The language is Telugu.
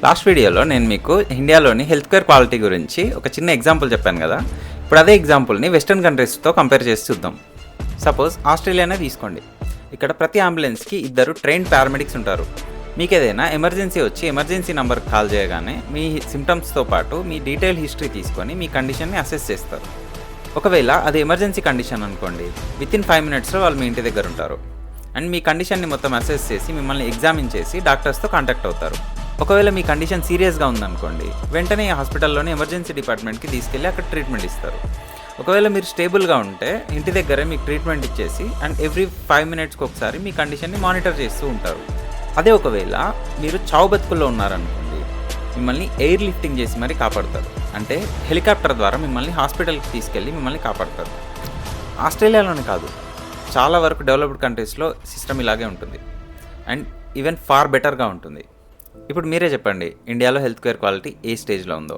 లాస్ట్ వీడియోలో నేను మీకు ఇండియాలోని హెల్త్ కేర్ క్వాలిటీ గురించి ఒక చిన్న ఎగ్జాంపుల్ చెప్పాను కదా. ఇప్పుడు అదే ఎగ్జాంపుల్ని వెస్టర్న్ కంట్రీస్తో కంపేర్ చేసి చూద్దాం. సపోజ్ ఆస్ట్రేలియానే తీసుకోండి. ఇక్కడ ప్రతి అంబులెన్స్కి 2 ట్రైన్డ్ పారామెడిక్స్ ఉంటారు. మీకు ఏదైనా ఎమర్జెన్సీ వచ్చి ఎమర్జెన్సీ నెంబర్కి కాల్ చేయగానే మీ సిమ్టమ్స్తో పాటు మీ డీటెయిల్ హిస్టరీ తీసుకొని మీ కండిషన్ని అసెస్ చేస్తారు. ఒకవేళ అది ఎమర్జెన్సీ కండిషన్ అనుకోండి, వితిన్ 5 minutesలో వాళ్ళు మీ ఇంటి దగ్గర ఉంటారు అండ్ మీ కండిషన్ని మొత్తం అసెస్ చేసి మిమ్మల్ని ఎగ్జామిన్ చేసి డాక్టర్స్తో కాంటాక్ట్ అవుతారు. ఒకవేళ మీ కండిషన్ సీరియస్గా ఉందనుకోండి, వెంటనే ఈ హాస్పిటల్లోని ఎమర్జెన్సీ డిపార్ట్మెంట్కి తీసుకెళ్ళి అక్కడ ట్రీట్మెంట్ ఇస్తారు. ఒకవేళ మీరు స్టేబుల్గా ఉంటే ఇంటి దగ్గరే మీకు ట్రీట్మెంట్ ఇచ్చేసి అండ్ ఎవ్రీ 5 minutesకి ఒకసారి మీ కండిషన్ని మానిటర్ చేస్తూ ఉంటారు. అదే ఒకవేళ మీరు చావు బతుకుల్లో ఉన్నారనుకోండి, మిమ్మల్ని ఎయిర్ లిఫ్టింగ్ చేసి మరీ కాపాడతారు. అంటే హెలికాప్టర్ ద్వారా మిమ్మల్ని హాస్పిటల్కి తీసుకెళ్ళి మిమ్మల్ని కాపాడతారు. ఆస్ట్రేలియాలోనే కాదు, చాలా వరకు డెవలప్డ్ కంట్రీస్లో సిస్టమ్ ఇలాగే ఉంటుంది అండ్ ఈవెన్ ఫార్ బెటర్గా ఉంటుంది. ఇప్పుడు మీరే చెప్పండి, ఇండియాలో హెల్త్ కేర్ క్వాలిటీ ఏ స్టేజ్లో ఉందో.